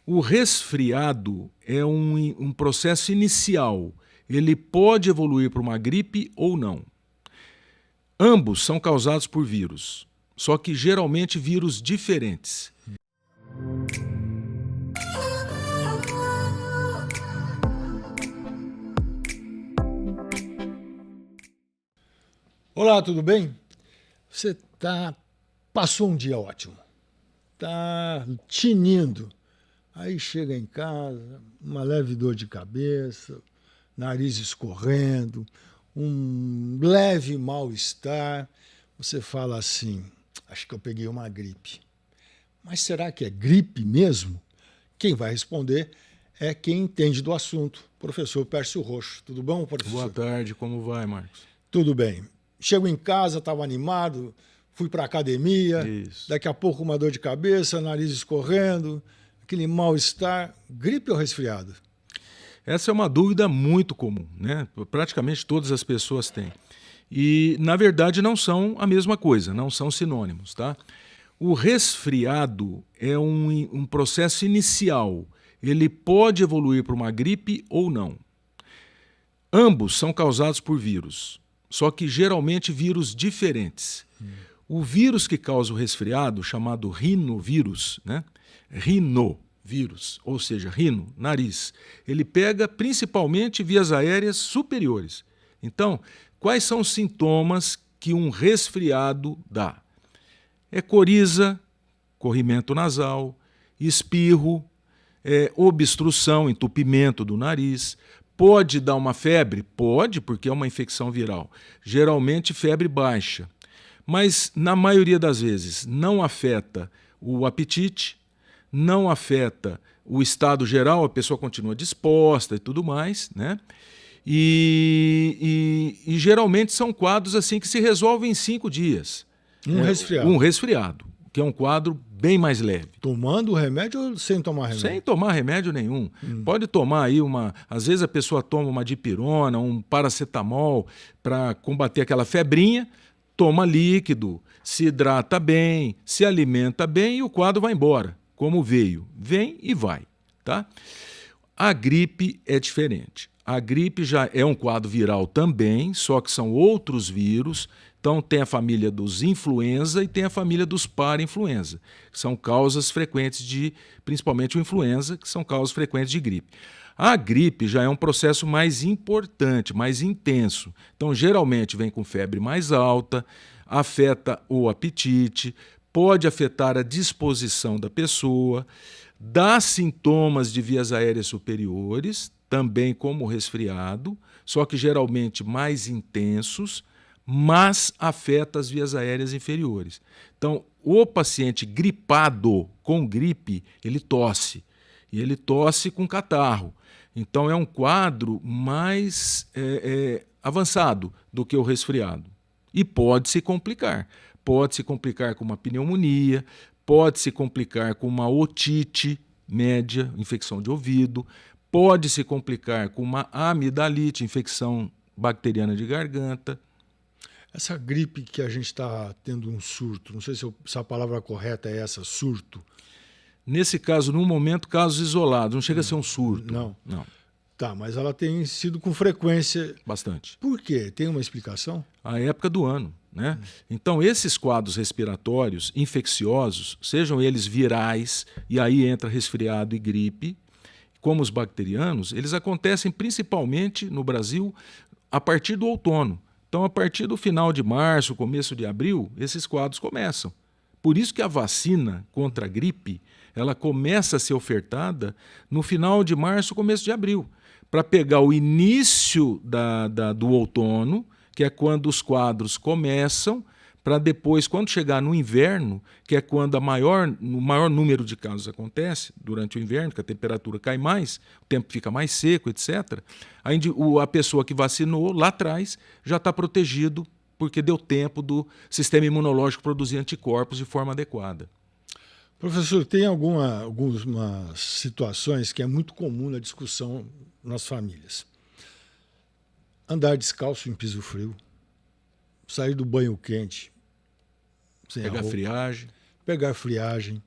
O resfriado é um processo inicial. Ele pode evoluir para uma gripe ou não. Ambos são causados por vírus, só que geralmente vírus diferentes. Olá, tudo bem? Passou um dia ótimo, tinindo. Aí chega em casa, uma leve dor de cabeça, nariz escorrendo, um leve mal-estar. Você fala assim, acho que eu peguei uma gripe. Mas será que é gripe mesmo? Quem vai responder é quem entende do assunto, professor Pércio Roxo. Tudo bom, professor? Boa tarde, como vai, Marcos? Tudo bem. Chego em casa, estava animado, fui para a academia, daqui a pouco uma dor de cabeça, nariz escorrendo, aquele mal-estar. Gripe ou resfriado? Essa é uma dúvida muito comum, né? Praticamente todas as pessoas têm. E, na verdade, não são a mesma coisa, não são sinônimos, tá? O resfriado é um processo inicial. Ele pode evoluir para uma gripe ou não. Ambos são causados por vírus, só que geralmente vírus diferentes. O vírus que causa o resfriado, chamado rinovírus, né? Rinovírus, ou seja, rino, nariz, ele pega principalmente vias aéreas superiores. Então, quais são os sintomas que um resfriado dá? É coriza, corrimento nasal, espirro, obstrução, entupimento do nariz. Pode dar uma febre? Pode, porque é uma infecção viral. Geralmente febre baixa. Mas, na maioria das vezes, não afeta o apetite, não afeta o estado geral, a pessoa continua disposta e tudo mais, né? E geralmente são quadros assim que se resolvem em 5 dias. Resfriado. Um resfriado, que é um quadro bem mais leve. Tomando o remédio ou sem tomar remédio? Sem tomar remédio nenhum. Pode tomar aí às vezes a pessoa toma uma dipirona, um paracetamol para combater aquela febrinha, toma líquido, se hidrata bem, se alimenta bem e o quadro vai embora, como veio. Vem e vai, tá? A gripe é diferente. A gripe já é um quadro viral também, só que são outros vírus. Então tem a família dos influenza e tem a família dos para-influenza, que são causas frequentes principalmente o influenza, que são causas frequentes de gripe. A gripe já é um processo mais importante, mais intenso. Então geralmente vem com febre mais alta, afeta o apetite, pode afetar a disposição da pessoa, dá sintomas de vias aéreas superiores, também como resfriado, só que geralmente mais intensos, mas afeta as vias aéreas inferiores. Então, o paciente gripado com gripe, ele tosse, e ele tosse com catarro. Então, é um quadro mais avançado do que o resfriado. E pode se complicar. Pode se complicar com uma pneumonia, pode se complicar com uma otite média, infecção de ouvido, pode se complicar com uma amidalite, infecção bacteriana de garganta. Essa gripe que a gente está tendo um surto, não sei se a palavra correta é essa, surto. Nesse caso, no momento, casos isolados, não chega a ser um surto. Não. Não. Tá, mas ela tem sido com frequência. Bastante. Por quê? Tem uma explicação? A época do ano, né? Então, esses quadros respiratórios infecciosos, sejam eles virais, e aí entra resfriado e gripe, como os bacterianos, eles acontecem principalmente no Brasil a partir do outono. Então, a partir do final de março, começo de abril, esses quadros começam. Por isso que a vacina contra a gripe, ela começa a ser ofertada no final de março, começo de abril, para pegar o início do outono, que é quando os quadros começam, para depois, quando chegar no inverno, que é quando o maior número de casos acontece, durante o inverno, que a temperatura cai mais, o tempo fica mais seco, etc., a pessoa que vacinou lá atrás já está protegido, porque deu tempo do sistema imunológico produzir anticorpos de forma adequada. Professor, tem algumas situações que é muito comum na discussão nas famílias. Andar descalço em piso frio, sair do banho quente, Pegar friagem. Pegar friagem.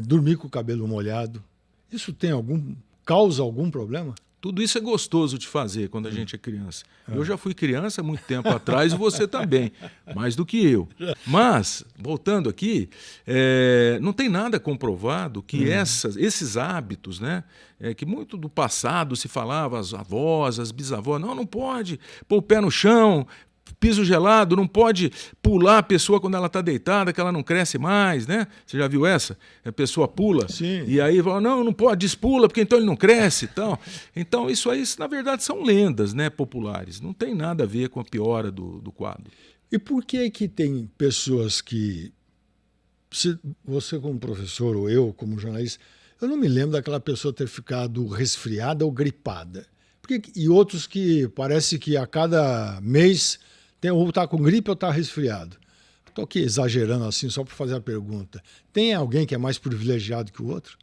dormir com o cabelo molhado. Isso causa algum problema? Tudo isso é gostoso de fazer quando a gente é criança. Eu já fui criança há muito tempo atrás e você também, mais do que eu. Mas, voltando aqui, não tem nada comprovado que esses hábitos, né, que muito do passado se falava, as avós, as bisavós, não pode pôr o pé no chão, piso gelado, não pode pular a pessoa quando ela está deitada, que ela não cresce mais, né? Você já viu essa? A pessoa pula. Sim. E aí fala, não pode, despula, porque então ele não cresce e tal. Então, isso aí, na verdade, são lendas, né, populares. Não tem nada a ver com a piora do quadro. E por que tem pessoas que, você como professor ou eu como jornalista, eu não me lembro daquela pessoa ter ficado resfriada ou gripada. E outros que parece que a cada mês ou está com gripe ou está resfriado. Estou aqui exagerando assim só para fazer a pergunta. Tem alguém que é mais privilegiado que o outro?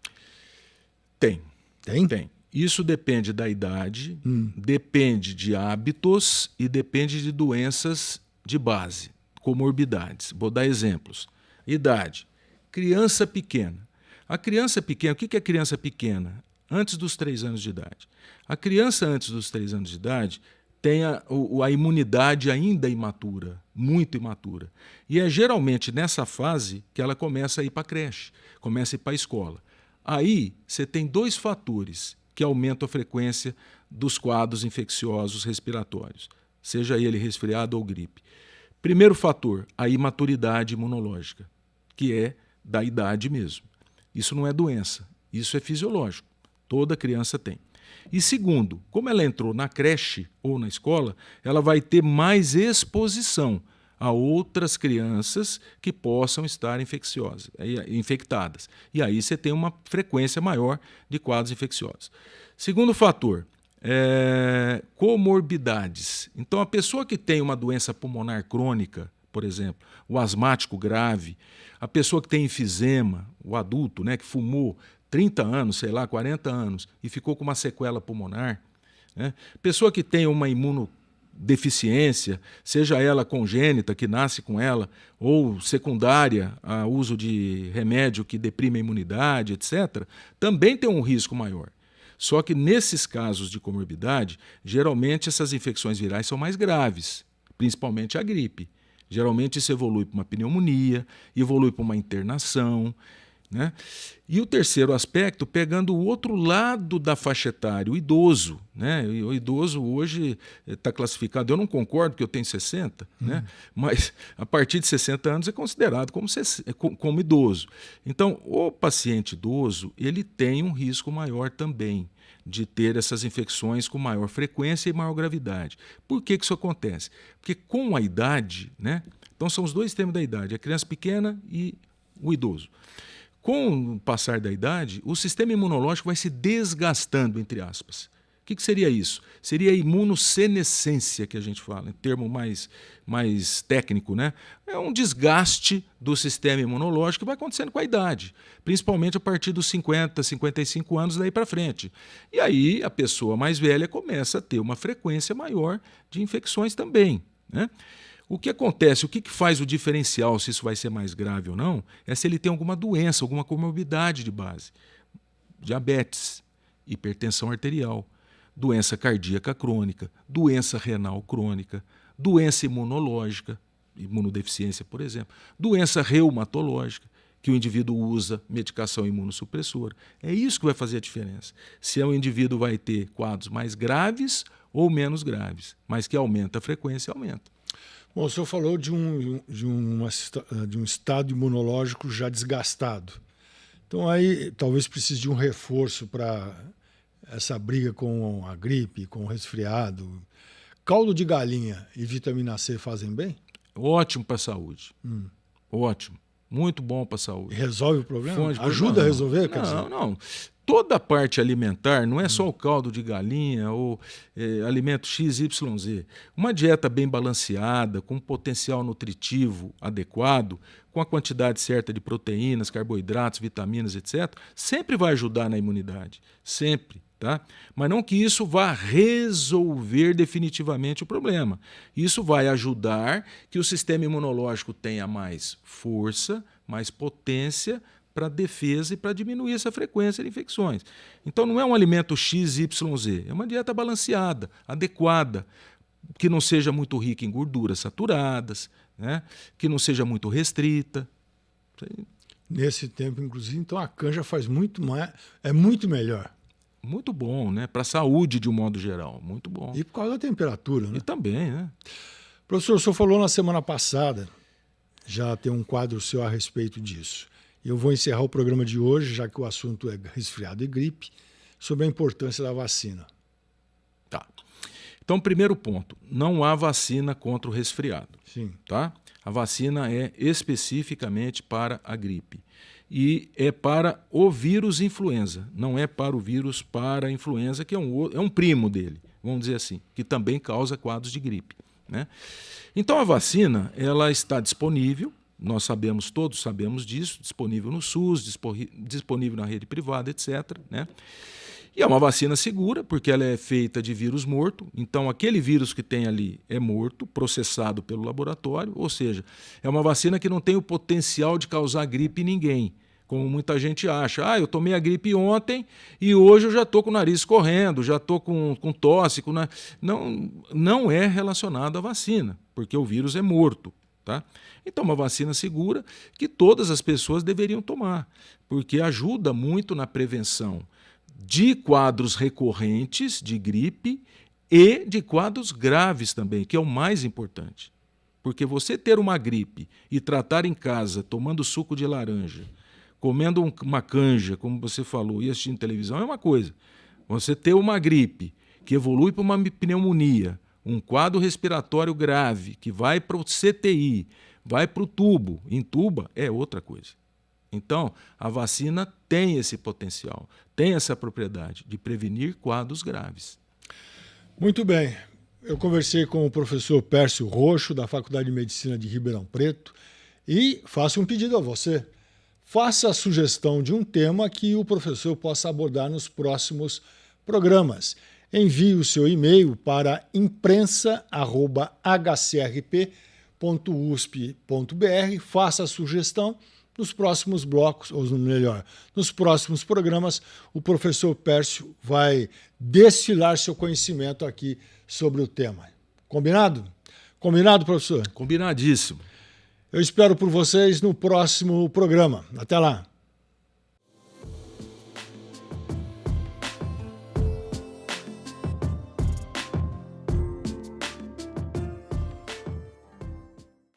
Tem. Tem? Tem. Isso depende da idade, depende de hábitos e depende de doenças de base, comorbidades. Vou dar exemplos. Idade. Criança pequena. A criança pequena, o que é criança pequena? Antes dos 3 anos de idade. A criança antes dos 3 anos de idade tem a imunidade ainda imatura, muito imatura. E é geralmente nessa fase que ela começa a ir para a creche, começa a ir para a escola. Aí você tem 2 fatores que aumentam a frequência dos quadros infecciosos respiratórios, seja ele resfriado ou gripe. Primeiro fator, a imaturidade imunológica, que é da idade mesmo. Isso não é doença, isso é fisiológico. Toda criança tem. E segundo, como ela entrou na creche ou na escola, ela vai ter mais exposição a outras crianças que possam estar infectadas. E aí você tem uma frequência maior de quadros infecciosos. Segundo fator, comorbidades. Então, a pessoa que tem uma doença pulmonar crônica, por exemplo, o asmático grave, a pessoa que tem enfisema, o adulto, né, que fumou 30 anos, sei lá, 40 anos, e ficou com uma sequela pulmonar, né? Pessoa que tem uma imunodeficiência, seja ela congênita, que nasce com ela, ou secundária a uso de remédio que deprime a imunidade, etc., também tem um risco maior. Só que nesses casos de comorbidade, geralmente essas infecções virais são mais graves, principalmente a gripe. Geralmente isso evolui para uma pneumonia, evolui para uma internação, né? E o terceiro aspecto, pegando o outro lado da faixa etária, o idoso. Né? O idoso hoje está classificado, eu não concordo porque eu tenho 60, né? Mas a partir de 60 anos é considerado como idoso. Então, o paciente idoso ele tem um risco maior também de ter essas infecções com maior frequência e maior gravidade. Por que isso acontece? Porque com a idade, né? Então são os 2 extremos da idade, a criança pequena e o idoso. Com o passar da idade, o sistema imunológico vai se desgastando, entre aspas. O que seria isso? Seria a imunossenescência, que a gente fala, em termo mais técnico, né? É um desgaste do sistema imunológico que vai acontecendo com a idade, principalmente a partir dos 50, 55 anos daí para frente. E aí a pessoa mais velha começa a ter uma frequência maior de infecções também, né? O que acontece, o que faz o diferencial, se isso vai ser mais grave ou não, é se ele tem alguma doença, alguma comorbidade de base. Diabetes, hipertensão arterial, doença cardíaca crônica, doença renal crônica, doença imunológica, imunodeficiência, por exemplo, doença reumatológica, que o indivíduo usa medicação imunossupressora. É isso que vai fazer a diferença. Se o indivíduo vai ter quadros mais graves ou menos graves, mas que aumenta a frequência, aumenta. Bom, o senhor falou de um estado imunológico já desgastado. Então aí talvez precise de um reforço para essa briga com a gripe, com o resfriado. Caldo de galinha e vitamina C fazem bem? Ótimo para a saúde. Ótimo. Muito bom para a saúde. E resolve o problema? Ajuda a resolver? Não. Toda a parte alimentar, não é só o caldo de galinha ou alimento XYZ. Uma dieta bem balanceada, com potencial nutritivo adequado, com a quantidade certa de proteínas, carboidratos, vitaminas, etc., sempre vai ajudar na imunidade. Sempre. Tá? Mas não que isso vá resolver definitivamente o problema. Isso vai ajudar que o sistema imunológico tenha mais força, mais potência para defesa e para diminuir essa frequência de infecções. Então não é um alimento XYZ, é uma dieta balanceada, adequada, que não seja muito rica em gorduras saturadas, né? Que não seja muito restrita. Nesse tempo, inclusive, então a canja faz muito mais, é muito melhor. Muito bom, né? Para a saúde de um modo geral, muito bom. E por causa da temperatura, né? E também, né? Professor, o senhor falou na semana passada, já tem um quadro seu a respeito disso. Eu vou encerrar o programa de hoje, já que o assunto é resfriado e gripe, sobre a importância da vacina. Tá. Então, primeiro ponto, não há vacina contra o resfriado. Sim. Tá? A vacina é especificamente para a gripe. E é para o vírus influenza, não é para o vírus para a influenza, que é um primo dele, vamos dizer assim, que também causa quadros de gripe, né? Então a vacina ela está disponível, nós sabemos, todos sabemos disso, disponível no SUS, disponível na rede privada, etc., né? E é uma vacina segura, porque ela é feita de vírus morto, então aquele vírus que tem ali é morto, processado pelo laboratório, ou seja, é uma vacina que não tem o potencial de causar gripe em ninguém, como muita gente acha. Ah, eu tomei a gripe ontem e hoje eu já estou com o nariz correndo, já estou com tosse. Não é relacionado à vacina, porque o vírus é morto. Tá? Então, uma vacina segura que todas as pessoas deveriam tomar, porque ajuda muito na prevenção de quadros recorrentes de gripe e de quadros graves também, que é o mais importante. Porque você ter uma gripe e tratar em casa, tomando suco de laranja, comendo uma canja, como você falou, e assistindo televisão é uma coisa. Você ter uma gripe que evolui para uma pneumonia, um quadro respiratório grave, que vai para o CTI, vai para o tubo, entuba, é outra coisa. Então, a vacina tem esse potencial, tem essa propriedade de prevenir quadros graves. Muito bem. Eu conversei com o professor Pércio Roxo, da Faculdade de Medicina de Ribeirão Preto, e faço um pedido a você. Faça a sugestão de um tema que o professor possa abordar nos próximos programas. Envie o seu e-mail para imprensa@hcrp.usp.br, faça a sugestão. Nos próximos blocos, ou melhor, nos próximos programas, o professor Pércio vai destilar seu conhecimento aqui sobre o tema. Combinado? Combinado, professor? Combinadíssimo. Eu espero por vocês no próximo programa. Até lá.